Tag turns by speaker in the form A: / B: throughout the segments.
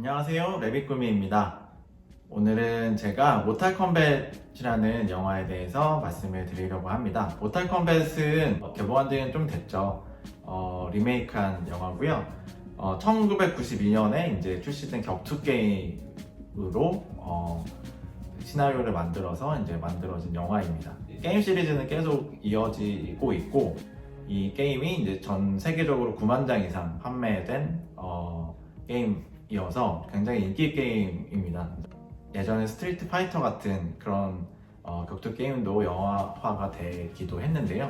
A: 안녕하세요, 레빗꾸미입니다. 오늘은 제가 모탈 컴뱃이라는 영화에 대해서 말씀을 드리려고 합니다. 모탈 컴뱃은 개봉한 지는 좀 됐죠. 리메이크한 영화고요. 1992년에 이제 출시된 격투 게임으로 시나리오를 만들어서 이제 만들어진 영화입니다. 게임 시리즈는 계속 이어지고 있고, 이 게임이 이제 전 세계적으로 9만 장 이상 판매된 게임이어서 굉장히 인기 게임입니다. 예전에 스트리트 파이터 같은 그런 격투 게임도 영화화가 되기도 했는데요.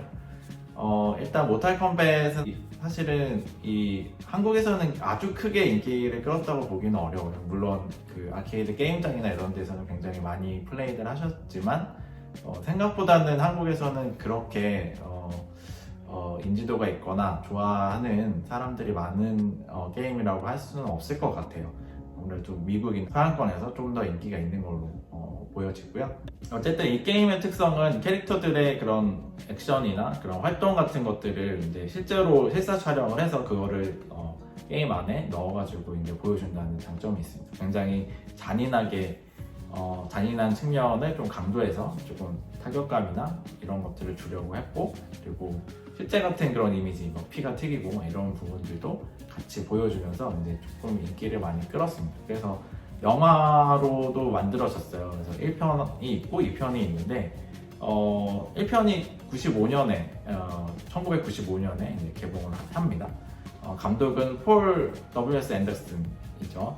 A: 일단 모탈 컴뱃은 사실은 이 한국에서는 아주 크게 인기를 끌었다고 보기는 어려워요. 물론 그 아케이드 게임장이나 이런 데서는 굉장히 많이 플레이를 하셨지만 생각보다는 한국에서는 그렇게 인지도가 있거나 좋아하는 사람들이 많은 게임이라고 할 수는 없을 것 같아요. 아무래도 미국인 서양권에서 좀 더 인기가 있는 걸로 보여지고요. 어쨌든 이 게임의 특성은 캐릭터들의 그런 액션이나 그런 활동 같은 것들을 이제 실제로 실사 촬영을 해서 그거를 게임 안에 넣어가지고 이제 보여준다는 장점이 있습니다. 굉장히 잔인한 측면을 좀 강조해서 조금 타격감이나 이런 것들을 주려고 했고, 그리고 실제 같은 그런 이미지, 피가 튀기고 이런 부분들도 같이 보여주면서 이제 조금 인기를 많이 끌었습니다. 그래서 영화로도 만들어졌어요. 그래서 1편이 있고 2편이 있는데 1편이 1995년에 이제 개봉을 합니다. 감독은 폴 W.S. 앤더슨이죠.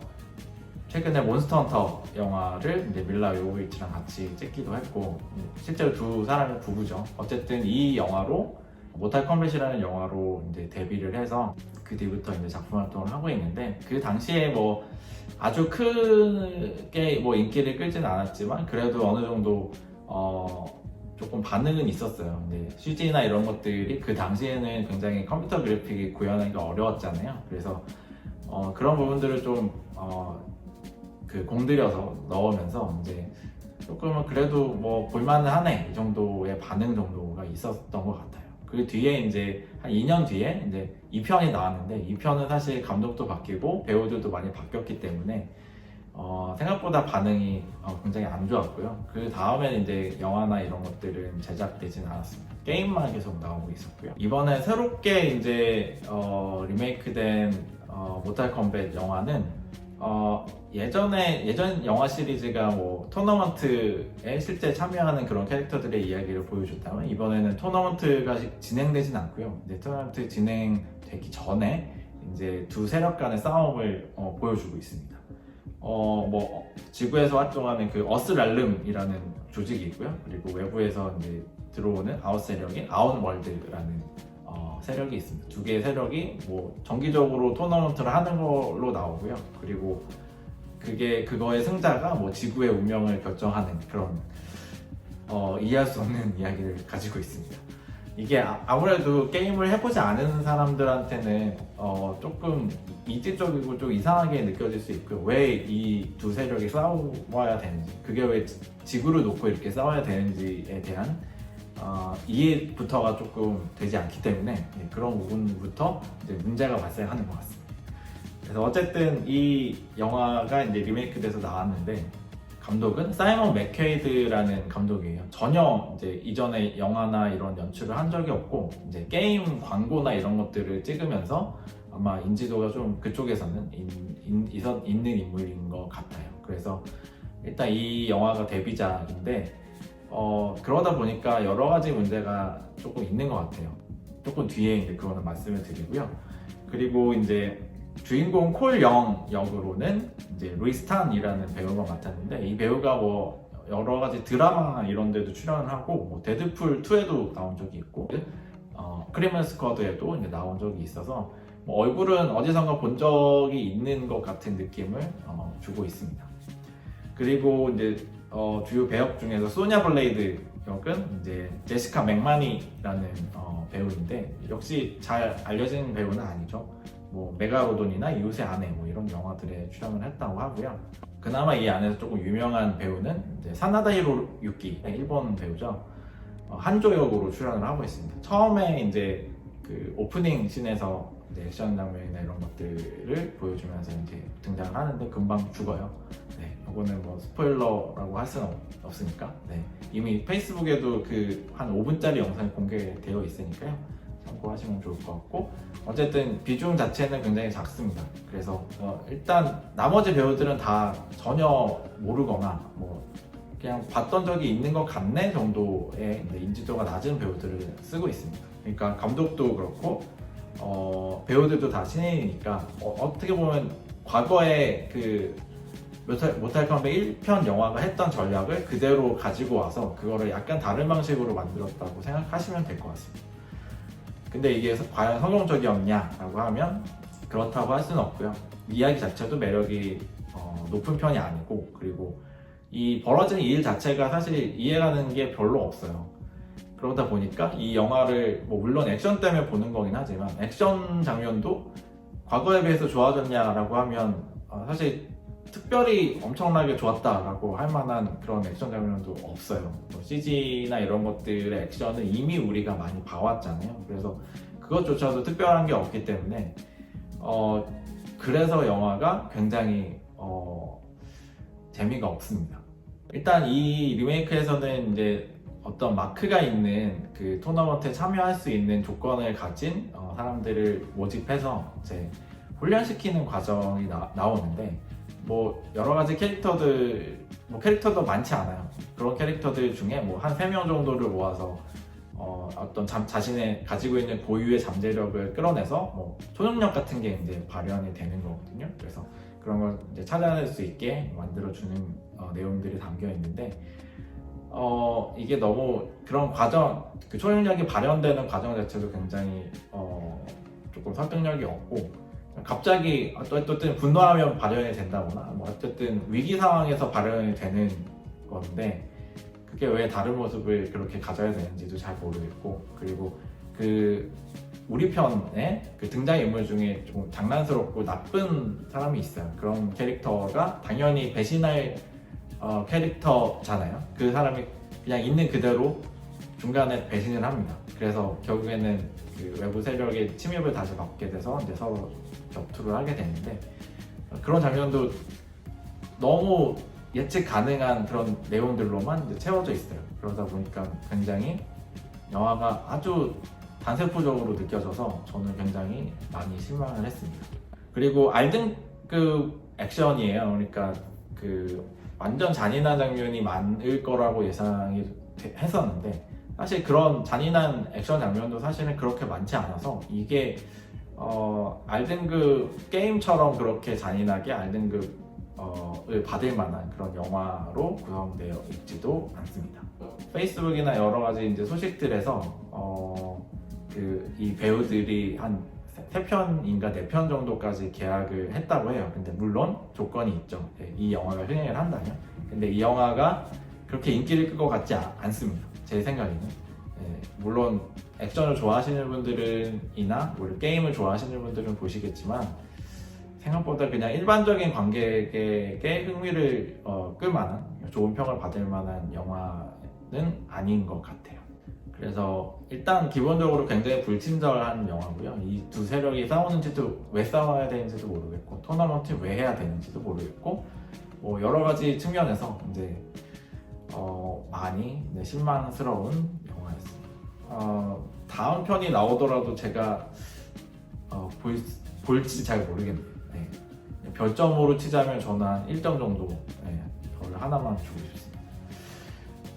A: 최근에 몬스터 헌터 영화를 이제 밀라 요보비치랑 같이 찍기도 했고, 실제로 두 사람이 부부죠. 어쨌든 이 영화로 모탈 컴뱃이라는 영화로 이제 데뷔를 해서 그 뒤부터 이제 작품 활동을 하고 있는데, 그 당시에 뭐 아주 크게 뭐 인기를 끌지는 않았지만 그래도 어느 정도 조금 반응은 있었어요. 근데 CG나 이런 것들이 그 당시에는 굉장히 컴퓨터 그래픽이 구현하기가 어려웠잖아요. 그래서 그런 부분들을 좀 공들여서 넣으면서 이제 조금은 그래도 뭐 볼만은 하네, 이 정도의 반응 정도가 있었던 것 같아요. 그 뒤에 이제 한 2년 뒤에 이제 2편이 나왔는데, 2편은 사실 감독도 바뀌고 배우들도 많이 바뀌었기 때문에 생각보다 반응이 굉장히 안 좋았고요. 그 다음에는 이제 영화나 이런 것들은 제작되진 않았습니다. 게임만 계속 나오고 있었고요. 이번에 새롭게 이제 리메이크된 모탈 컴뱃 영화는 예전 영화 시리즈가 뭐 토너먼트에 실제 참여하는 그런 캐릭터들의 이야기를 보여줬다면, 이번에는 토너먼트가 진행되진 않고요. 이제 토너먼트 진행되기 전에 이제 두 세력 간의 싸움을 보여주고 있습니다. 뭐 지구에서 활동하는 그 어스랄름이라는 조직이 있고요. 그리고 외부에서 이제 들어오는 아웃 세력인 아웃월드라는 세력이 있습니다. 두 개의 세력이 뭐 정기적으로 토너먼트를 하는 걸로 나오고요. 그리고 그거의 승자가 뭐 지구의 운명을 결정하는 그런 이해할 수 없는 이야기를 가지고 있습니다. 이게 아무래도 게임을 해보지 않은 사람들한테는 조금 이질적이고 좀 이상하게 느껴질 수 있고요. 왜 이 두 세력이 싸워야 되는지, 그게 왜 지구를 놓고 이렇게 싸워야 되는지에 대한 이해부터가 조금 되지 않기 때문에 그런 부분부터 이제 문제가 발생하는 것 같습니다. 그래서 어쨌든 이 영화가 이제 리메이크돼서 나왔는데, 감독은 사이먼 맥케이드라는 감독이에요. 전혀 이제 이전에 영화나 이런 연출을 한 적이 없고, 이제 게임 광고나 이런 것들을 찍으면서 아마 인지도가 좀 그쪽에서는 있는 인물인 것 같아요. 그래서 일단 이 영화가 데뷔작인데 그러다 보니까 여러 가지 문제가 조금 있는 것 같아요. 조금 뒤에 이제 그거는 말씀을 드리고요. 그리고 이제 주인공 콜 영 역으로는 이제 루이스 탄이라는 배우가 맡았는데, 이 배우가 뭐 여러 가지 드라마 이런 데도 출연을 하고, 뭐 데드풀 2에도 나온 적이 있고, 크리미널 스쿼드에도 이제 나온 적이 있어서 뭐 얼굴은 어디선가 본 적이 있는 것 같은 느낌을 주고 있습니다. 그리고 이제 주요 배역 중에서 소냐 블레이드 역은 이제 제시카 맥마니라는 배우인데, 역시 잘 알려진 배우는 아니죠. 뭐 메가로돈이나 이웃의 아내 뭐 이런 영화들에 출연을 했다고 하고요. 그나마 이 안에서 조금 유명한 배우는 이제 사나다 히로유키, 일본 배우죠. 한조 역으로 출연을 하고 있습니다. 처음에 이제 그 오프닝 씬에서 이제 액션 장면이나 이런 것들을 보여주면서 이제 등장을 하는데 금방 죽어요. 네, 이거는 뭐 스포일러라고 할 수는 없으니까. 네, 이미 페이스북에도 그 한 5분짜리 영상이 공개되어 있으니까요. 참고하시면 좋을 것 같고, 어쨌든 비중 자체는 굉장히 작습니다. 그래서 일단 나머지 배우들은 다 전혀 모르거나 뭐 그냥 봤던 적이 있는 것 같네 정도의 인지도가 낮은 배우들을 쓰고 있습니다. 그러니까 감독도 그렇고 배우들도 다 신인이니까 어떻게 보면 과거에 그 모탈 컴뱃 1편 영화가 했던 전략을 그대로 가지고 와서 그거를 약간 다른 방식으로 만들었다고 생각하시면 될 것 같습니다. 근데 이게 과연 성공적이었냐라고 하면 그렇다고 할 수는 없고요. 이야기 자체도 매력이 높은 편이 아니고, 그리고 이 벌어진 일 자체가 사실 이해가는 게 별로 없어요. 그러다 보니까 이 영화를 뭐 물론 액션 때문에 보는 거긴 하지만 액션 장면도 과거에 비해서 좋아졌냐라고 하면 사실 특별히 엄청나게 좋았다라고 할 만한 그런 액션 장면도 없어요. 뭐 CG나 이런 것들의 액션은 이미 우리가 많이 봐왔잖아요. 그래서 그것조차도 특별한 게 없기 때문에 그래서 영화가 굉장히 재미가 없습니다. 일단 이 리메이크에서는 이제 어떤 마크가 있는 그 토너먼트에 참여할 수 있는 조건을 가진 사람들을 모집해서 이제 훈련시키는 과정이 나오는데, 뭐 여러 가지 캐릭터도 많지 않아요. 그런 캐릭터들 중에 뭐 한 3명 정도를 모아서 어떤 자신의 가지고 있는 고유의 잠재력을 끌어내서 뭐 초능력 같은 게 이제 발현이 되는 거거든요. 그래서 그런 걸 이제 찾아낼 수 있게 만들어주는 내용들이 담겨 있는데, 이게 너무 그런 과정, 그 초능력이 발현되는 과정 자체도 굉장히 조금 설득력이 없고, 갑자기 어쨌든 분노하면 발현이 된다거나 뭐 어쨌든 위기 상황에서 발현이 되는 건데, 그게 왜 다른 모습을 그렇게 가져야 되는지도 잘 모르겠고, 그리고 그 우리 편에 그 등장인물 중에 좀 장난스럽고 나쁜 사람이 있어요. 그런 캐릭터가 당연히 배신할 캐릭터잖아요. 그 사람이 그냥 있는 그대로 중간에 배신을 합니다. 그래서 결국에는 그 외부 세력의 침입을 다시 받게 돼서 이제 서로 격투를 하게 되는데, 그런 장면도 너무 예측 가능한 그런 내용들로만 이제 채워져 있어요. 그러다 보니까 굉장히 영화가 아주 단세포적으로 느껴져서 저는 굉장히 많이 실망을 했습니다. 그리고 알등급 액션이에요. 그러니까 그 완전 잔인한 장면이 많을 거라고 예상이 했었는데, 사실 그런 잔인한 액션 장면도 사실은 그렇게 많지 않아서 이게 R등급 게임처럼 그렇게 잔인하게 R등급을 받을 만한 그런 영화로 구성되어 있지도 않습니다. 페이스북이나 여러 가지 이제 소식들에서 이 배우들이 한 3편인가 4편 정도까지 계약을 했다고 해요. 근데 물론 조건이 있죠. 이 영화가 흥행을 한다면. 근데 이 영화가 그렇게 인기를 끌 것 같지 않습니다. 제 생각에는. 물론 액션을 좋아하시는 분들이나 게임을 좋아하시는 분들은 보시겠지만, 생각보다 그냥 일반적인 관객에게 흥미를 끌 만한, 좋은 평을 받을 만한 영화는 아닌 것 같아요. 그래서 일단 기본적으로 굉장히 불친절한 영화고요. 이 두 세력이 싸우는지도, 왜 싸워야 되는지도 모르겠고, 토너먼트 왜 해야 되는지도 모르겠고, 뭐 여러 가지 측면에서 이제 많이 실망스러운 영화였습니다. 다음 편이 나오더라도 제가 볼지 잘 모르겠네요. 네. 별점으로 치자면 저는 한 1점 정도 별을 하나만 주고 싶습니다.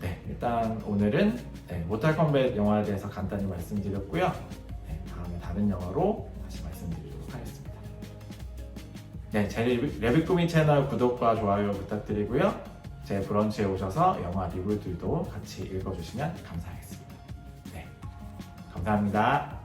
A: 네, 일단 오늘은 모탈 컴뱃 영화에 대해서 간단히 말씀드렸고요. 다음에 다른 영화로 다시 말씀드리도록 하겠습니다. 네, 제 레비꾸미 채널 구독과 좋아요 부탁드리고요. 제 브런치에 오셔서 영화 리뷰들도 같이 읽어주시면 감사하겠습니다. 네, 감사합니다.